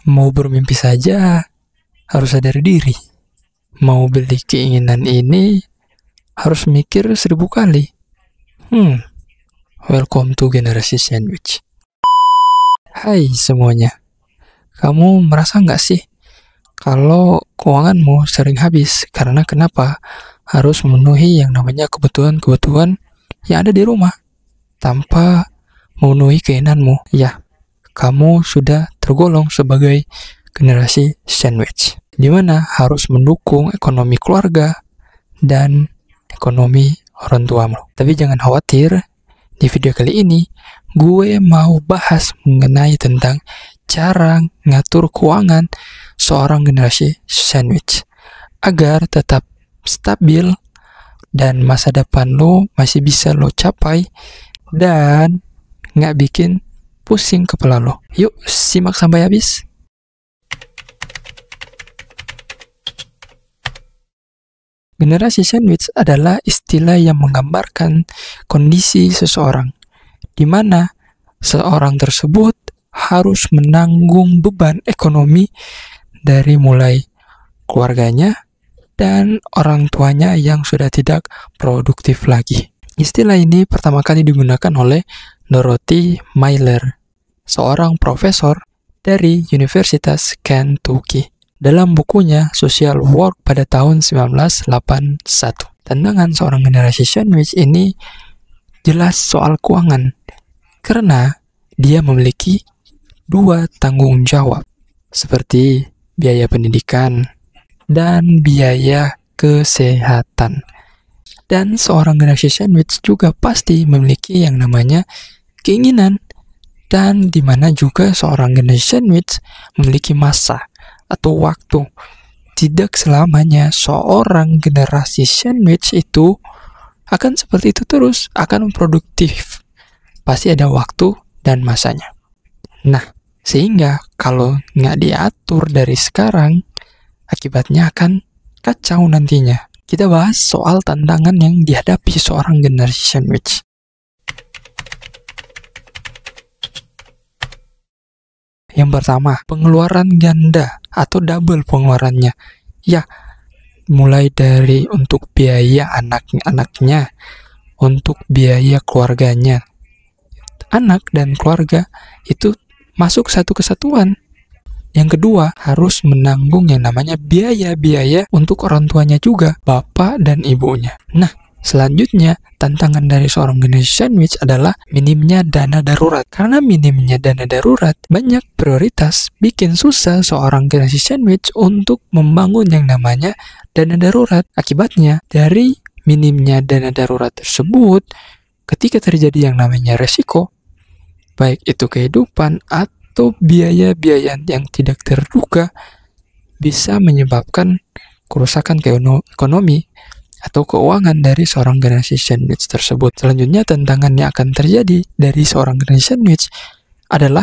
Mau bermimpi saja harus sadar diri. Mau beli keinginan ini harus mikir 1000 kali. Welcome to generasi sandwich. Hai semuanya. Kamu merasa nggak sih kalau keuanganmu sering habis karena kenapa harus memenuhi yang namanya kebutuhan-kebutuhan yang ada di rumah tanpa memenuhi keinginanmu? Ya, kamu sudah tergolong sebagai generasi sandwich, di mana harus mendukung ekonomi keluarga dan ekonomi orang tuamu. Tapi jangan khawatir, di video kali ini gue mau bahas mengenai tentang cara ngatur keuangan seorang generasi sandwich agar tetap stabil dan masa depan lo masih bisa lo capai dan nggak bikin pusing kepala lo. Yuk simak sampai habis. Generasi sandwich adalah istilah yang menggambarkan kondisi seseorang, di mana seorang tersebut harus menanggung beban ekonomi dari mulai keluarganya dan orang tuanya yang sudah tidak produktif lagi. Istilah ini pertama kali digunakan oleh Dorothy Mailer, seorang profesor dari Universitas Kentucky, dalam bukunya Social Work pada tahun 1981. Tantangan seorang generasi sandwich ini jelas soal keuangan, karena dia memiliki 2 tanggung jawab, seperti biaya pendidikan dan biaya kesehatan. Dan seorang generasi sandwich juga pasti memiliki yang namanya keinginan, dan di mana juga seorang generasi sandwich memiliki masa atau waktu. Tidak selamanya seorang generasi sandwich itu akan seperti itu terus, akan produktif. Pasti ada waktu dan masanya. Nah, sehingga kalau nggak diatur dari sekarang, akibatnya akan kacau nantinya. Kita bahas soal tantangan yang dihadapi seorang generasi sandwich. Yang pertama, pengeluaran ganda atau double pengeluarannya. Ya, mulai dari untuk biaya anak-anaknya, untuk biaya keluarganya. Anak dan keluarga itu masuk satu kesatuan. Yang kedua, harus menanggung yang namanya biaya-biaya untuk orang tuanya juga, bapak dan ibunya. Nah, selanjutnya, tantangan dari seorang generasi sandwich adalah minimnya dana darurat. Karena minimnya dana darurat, banyak prioritas bikin susah seorang generasi sandwich untuk membangun yang namanya dana darurat. Akibatnya, dari minimnya dana darurat tersebut, ketika terjadi yang namanya resiko, baik itu kehidupan atau biaya-biaya yang tidak terduga, bisa menyebabkan kerusakan ekonomi atau keuangan dari seorang generasi sandwich tersebut. Selanjutnya, tantangan yang akan terjadi dari seorang generasi sandwich adalah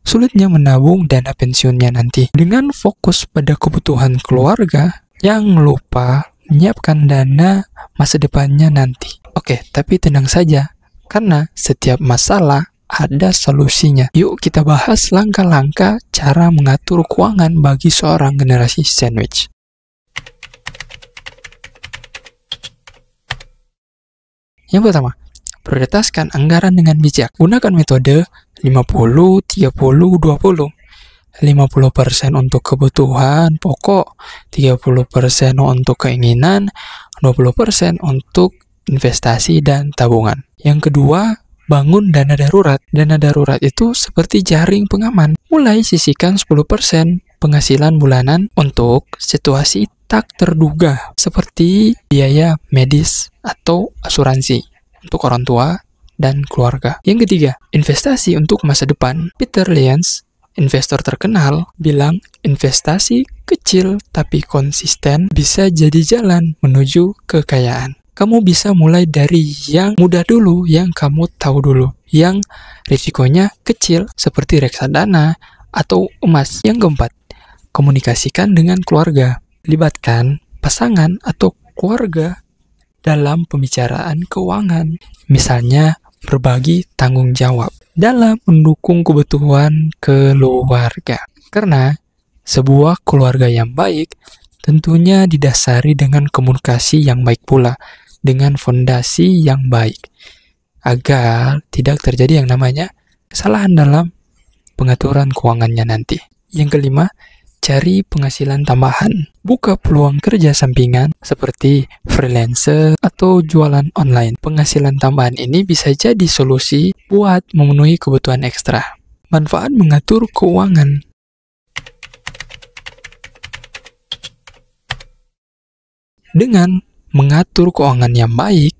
sulitnya menabung dana pensiunnya nanti. Dengan fokus pada kebutuhan keluarga, yang lupa menyiapkan dana masa depannya nanti. Oke, tapi tenang saja, karena setiap masalah ada solusinya. Yuk kita bahas langkah-langkah cara mengatur keuangan bagi seorang generasi sandwich. Yang pertama, prioritaskan anggaran dengan bijak. Gunakan metode 50-30-20. 50% untuk kebutuhan pokok, 30% untuk keinginan, 20% untuk investasi dan tabungan. Yang kedua, bangun dana darurat. Dana darurat itu seperti jaring pengaman. Mulai sisihkan 10% penghasilan bulanan untuk situasi tak terduga, seperti biaya medis atau asuransi untuk orang tua dan keluarga. Yang ketiga, investasi untuk masa depan. Peter Lynch, investor terkenal, bilang investasi kecil tapi konsisten bisa jadi jalan menuju kekayaan. Kamu bisa mulai dari yang mudah dulu, yang kamu tahu dulu, yang risikonya kecil seperti reksadana atau emas. Yang keempat, komunikasikan dengan keluarga. Libatkan pasangan atau keluarga dalam pembicaraan keuangan. Misalnya, berbagi tanggung jawab dalam mendukung kebutuhan keluarga. Karena Sebuah keluarga yang baik tentunya didasari dengan komunikasi yang baik pula, dengan fondasi yang baik, agar tidak terjadi yang namanya kesalahan dalam pengaturan keuangannya nanti. Yang kelima, cari penghasilan tambahan. Buka peluang kerja sampingan seperti freelancer atau jualan online. Penghasilan tambahan ini bisa jadi solusi buat memenuhi kebutuhan ekstra. Manfaat mengatur keuangan. Dengan mengatur keuangan yang baik,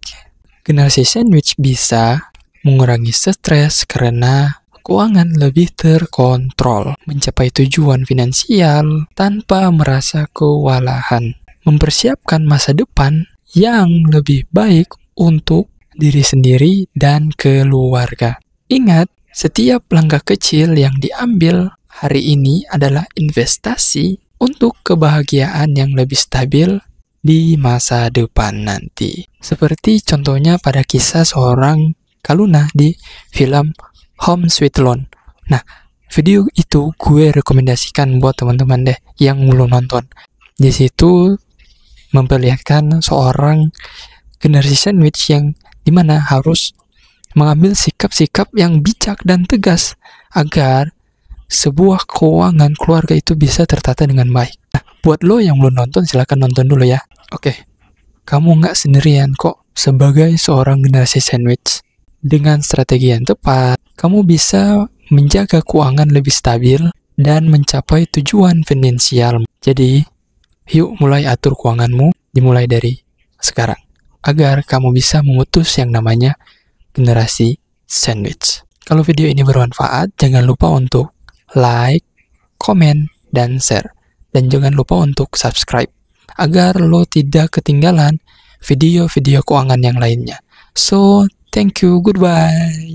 generasi sandwich bisa mengurangi stres karena keuangan lebih terkontrol, mencapai tujuan finansial tanpa merasa kewalahan, mempersiapkan masa depan yang lebih baik untuk diri sendiri dan keluarga. Ingat, setiap langkah kecil yang diambil hari ini adalah investasi untuk kebahagiaan yang lebih stabil di masa depan nanti. Seperti contohnya pada kisah seorang Kaluna di film Home Sweet Loan. Nah, video itu gue rekomendasikan buat teman-teman deh yang belum nonton. Di situ memperlihatkan seorang generasi sandwich yang dimana harus mengambil sikap-sikap yang bijak dan tegas agar sebuah keuangan keluarga itu bisa tertata dengan baik. Nah, buat lo yang belum nonton, silahkan nonton dulu ya. Oke, kamu nggak sendirian kok sebagai seorang generasi sandwich. Dengan strategi yang tepat, kamu bisa menjaga keuangan lebih stabil dan mencapai tujuan finansial. Jadi, yuk mulai atur keuanganmu, dimulai dari sekarang, agar kamu bisa memutus yang namanya generasi sandwich. Kalau video ini bermanfaat, jangan lupa untuk like, komen, dan share. Dan jangan lupa untuk subscribe, agar lo tidak ketinggalan video-video keuangan yang lainnya. So, thank you, goodbye.